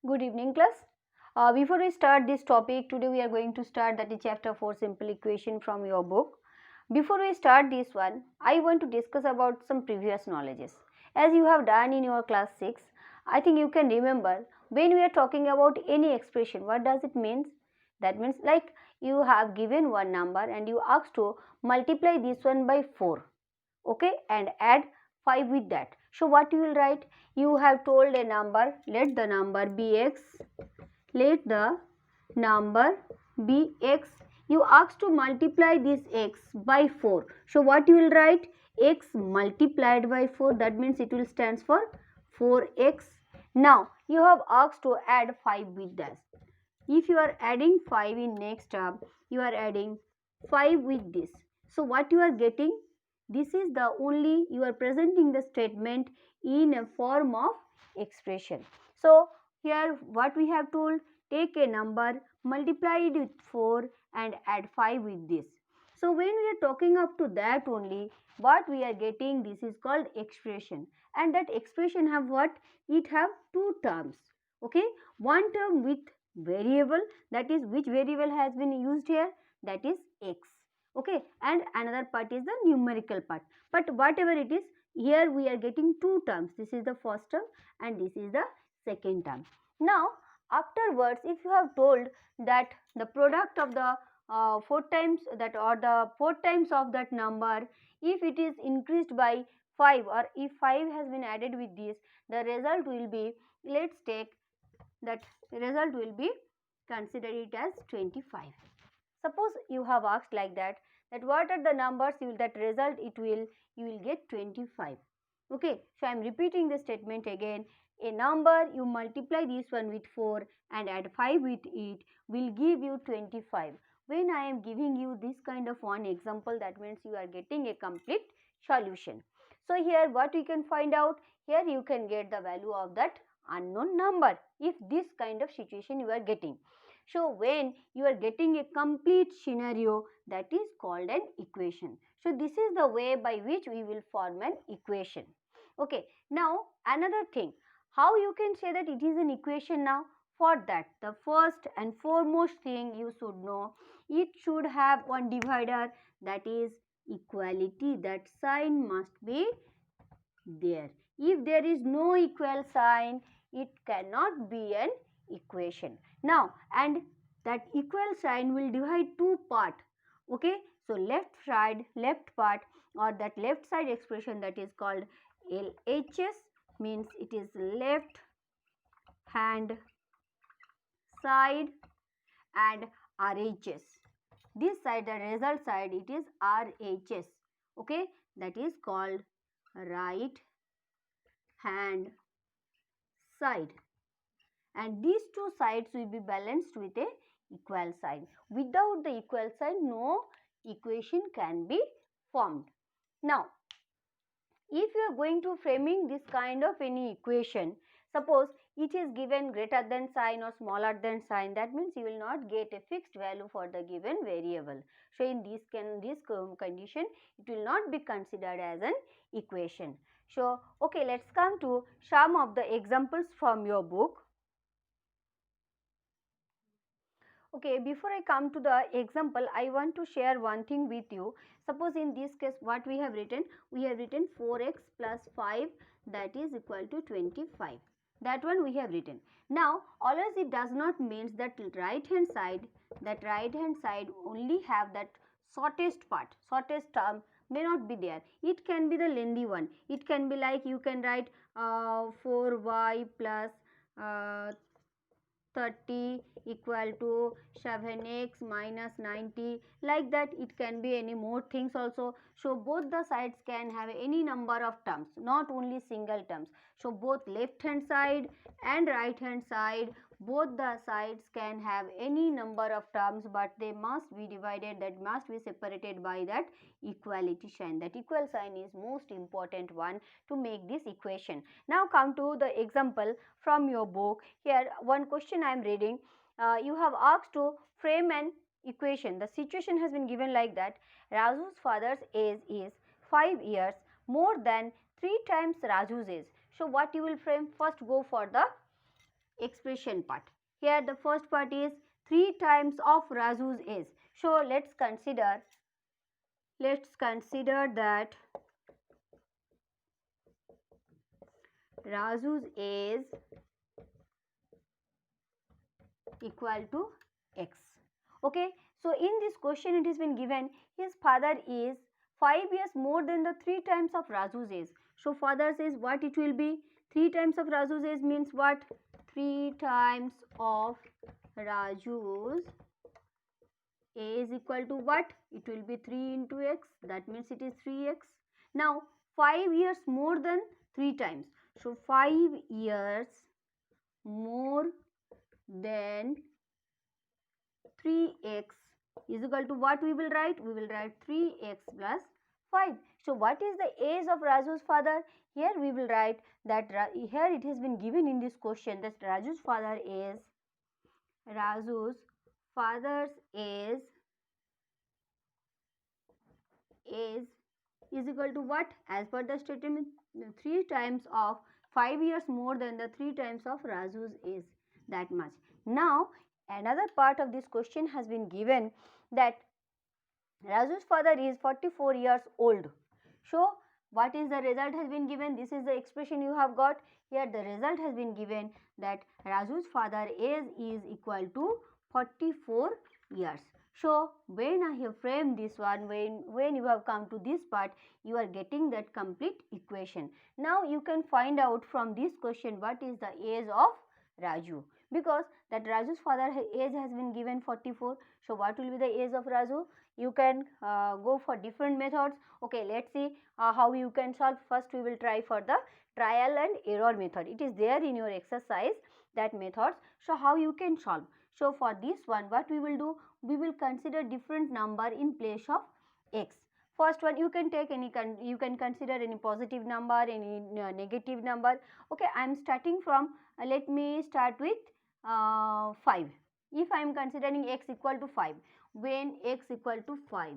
Good evening, class. Before we start this topic, today we are going to start that is chapter 4 simple equation from your book. Before we start this one, I want to discuss about some previous knowledges. As you have done in your class 6, I think you can remember when we are talking about any expression, what does it mean? That means like you have given one number and you ask to multiply this one by 4, okay, and add 5 with that. So what you will write? You have told a number, let the number be x, let the number be x. You ask to multiply this x by 4. So what you will write? X multiplied by 4, that means it will stands for 4x. Now you have asked to add 5 with that. If you are adding 5 in next term, you are adding 5 with this. So what you are getting? This is the only you are presenting the statement in a form of expression. So here what we have told, take a number, multiply it with 4 and add 5 with this. So when we are talking up to that only, what we are getting, this is called expression, and that expression have what? It have two terms. Okay, one term with variable, that is which variable has been used here, that is x. Okay, and another part is the numerical part, but whatever it is, here we are getting two terms. This is the first term and this is the second term. Now afterwards, if you have told that the product of the 4 times that or the 4 times of that number, if it is increased by 5 or if 5 has been added with this, the result will be, let's take that result will be, consider it as 25. Suppose you have asked like that what are the numbers, you will that result it will, you will get 25. Okay, so I am repeating the statement again. A number, you multiply this one with 4 and add 5 with it, will give you 25. When I am giving you this kind of one example, that means you are getting a complete solution. So here what we can find out, here you can get the value of that unknown number if this kind of situation you are getting. So when you are getting a complete scenario, that is called an equation. So this is the way by which we will form an equation. Okay, now another thing, how you can say that it is an equation now? For that, the first and foremost thing you should know, it should have one divider, that is equality. That sign must be there. If there is no equal sign, it cannot be an equation. Now, and that equal sign will divide two part. Okay, so left side, left part, or that left side expression, that is called LHS, means it is left hand side, and RHS. This side, the result side, it is RHS. Okay, that is called right hand side, and these two sides will be balanced with a equal sign. Without the equal sign, no equation can be formed. Now if you are going to framing this kind of any equation, suppose it is given greater than sign or smaller than sign, that means you will not get a fixed value for the given variable. So in this condition, it will not be considered as an equation. So okay, let's come to some of the examples from your book. Okay, before I come to the example, I want to share one thing with you. Suppose in this case what we have written 4x plus 5, that is equal to 25. That one we have written. Now always it does not means that right hand side only have that shortest part, shortest term may not be there. It can be the lengthy one. It can be like you can write 4y plus 30 equal to 7x minus 90, like that. It can be any more things also. So both the sides can have any number of terms, not only single terms. So both left hand side and right hand side, both the sides can have any number of terms, but they must be divided, that must be separated by that equality sign. That equal sign is most important one to make this equation. Now come to the example from your book. Here one question I am reading. You have asked to frame an equation. The situation has been given like that. Raju's father's age is 5 years more than 3 times Raju's age. So what you will frame? First go for the expression part. Here the first part is 3 times of Raju's age. So let's consider that Raju's age equal to x. Okay, so in this question it has been given his father is 5 years more than the 3 times of Raju's age. So father says what it will be? 3 times of Raju's age means what? 3 times of Raju's age equal to what? It will be 3 into x, that means it is 3x. Now 5 years more than 3 times. So 5 years more than 3x is equal to what we will write? We will write 3x plus 5. So what is the age of Raju's father? Here we will write that here it has been given in this question that Raju's father's age is equal to what? As per the statement, 3 times of 5 years more than the 3 times of Raju's age, that much. Now another part of this question has been given that Raju's father is 44 years old. So what is the result has been given? This is the expression you have got. Here the result has been given that Raju's father age is equal to 44 years. So when I have framed this one, when you have come to this part, you are getting that complete equation. Now you can find out from this question what is the age of Raju, because that Raju's father age has been given 44. So what will be the age of Raju? You can go for different methods. Okay, let's see how you can solve. First we will try for the trial and error method. It is there in your exercise, that methods. So how you can solve? So for this one, what we will do? We will consider different number in place of x. First one, you can take any, you can consider any positive number, any negative number. Okay, I am starting from, let me start with 5. If I am considering x equal to 5, when x equal to 5,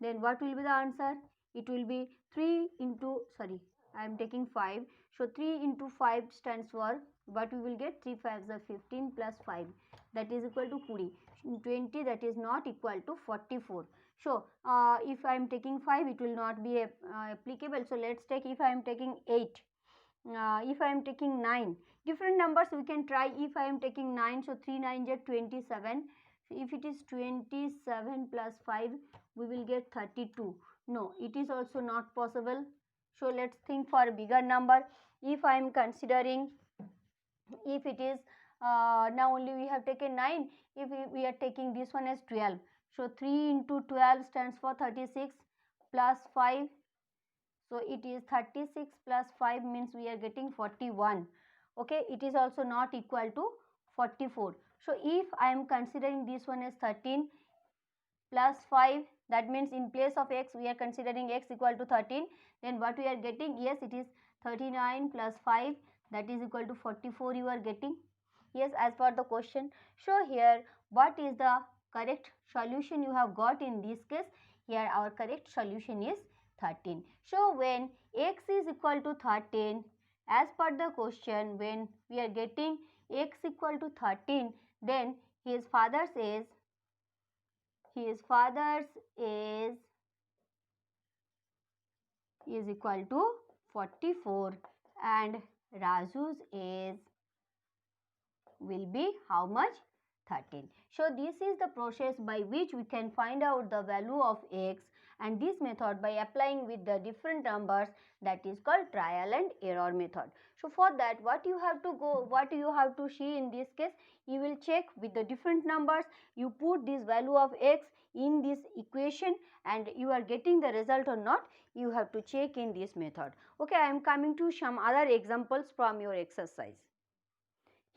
then what will be the answer? It will be 3 into, sorry, I am taking 5. So 3 into 5 stands for, what we will get? 3 5s are 15 plus 5, that is equal to 20, that is not equal to 44. So if I am taking 5, it will not be applicable. So let's take, if I am taking 8, if I am taking 9, different numbers we can try. If I am taking 9, so 3 9 is 27. If it is 27 plus 5, we will get 32. No, it is also not possible. So let's think for a bigger number. If I am considering, if it is now only we have taken 9, if we are taking this one as 12, so 3 into 12 stands for 36 plus 5. So it is 36 plus 5 means we are getting 41. Okay, it is also not equal to 44. So if I am considering this one as 13 plus 5, that means in place of x we are considering x equal to 13, then what we are getting? Yes, it is 39 plus 5, that is equal to 44 you are getting. Yes, as per the question. So here what is the correct solution you have got in this case? Here our correct solution is 13. So when x is equal to 13, as per the question, when we are getting x equal to 13, then his father's age is equal to 44 and Raju's age will be how much? 13. So this is the process by which we can find out the value of x, and this method by applying with the different numbers, that is called trial and error method. So for that what you have to see in this case, you will check with the different numbers, you put this value of x in this equation and you are getting the result or not, you have to check in this method. Okay, I am coming to some other examples from your exercise.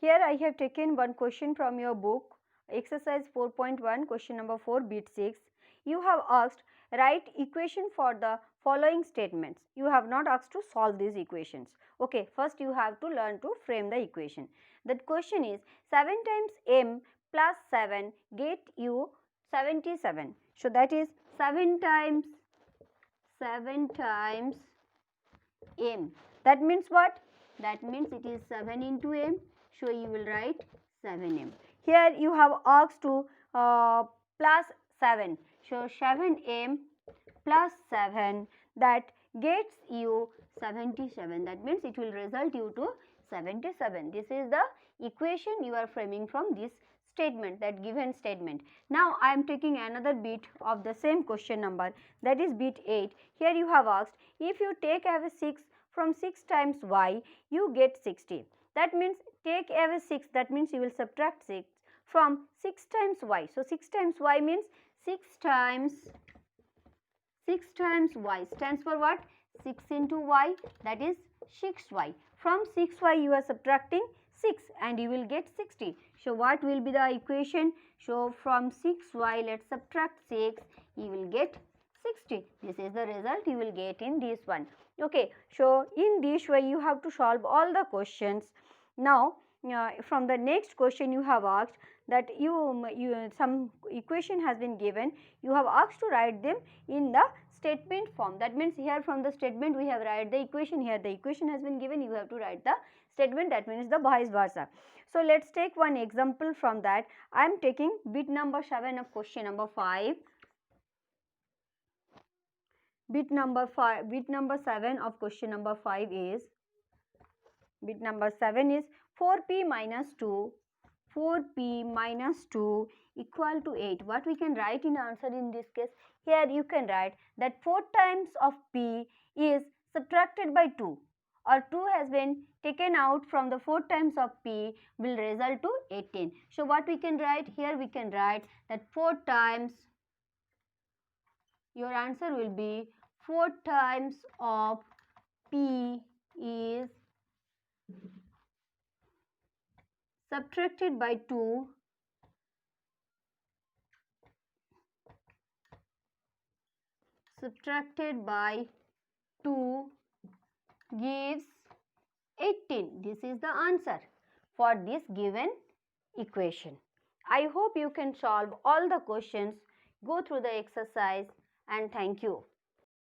Here I have taken one question from your book, exercise 4.1, question number 4, bit 6. You have asked, write equation for the following statements. You have not asked to solve these equations. Okay, first you have to learn to frame the equation. That question is 7 times m plus 7 get you 77. So that is 7 times m. That means what? That means it is 7 into m. So you will write 7m. Here you have asked to plus 7. So 7m plus 7, that gets you 77. That means it will result you to 77. This is the equation you are framing from this statement, that given statement. Now I am taking another bit of the same question number, that is bit 8. Here you have asked, if you take away 6 from 6 times y, you get 60. That means take away 6, that means you will subtract 6 from 6 times y. So 6 times y means 6 times y stands for what? 6 into y, that is 6y. From 6y you are subtracting 6 and you will get 60. So what will be the equation? So from 6y let's subtract 6, you will get 60. This is the result you will get in this one. Okay, so in this way you have to solve all the questions. Now from the next question you have asked that some equation has been given, you have asked to write them in the statement form. That means here from the statement we have write the equation, here the equation has been given, you have to write the statement, that means the vice versa. So let's take one example from that. I am taking bit number 7 of question number 5. Bit number 7 of question number 5 is, bit number 7 is 4p minus 2. 4p minus 2 equal to 8. What we can write in answer in this case? Here you can write that 4 times of p is subtracted by 2, or 2 has been taken out from the 4 times of p will result to 18. So what we can write? Here we can write that 4 times, your answer will be 4 times of p is subtracted by 2 gives 18. This is the answer for this given equation. I hope you can solve all the questions, go through the exercise, and thank you.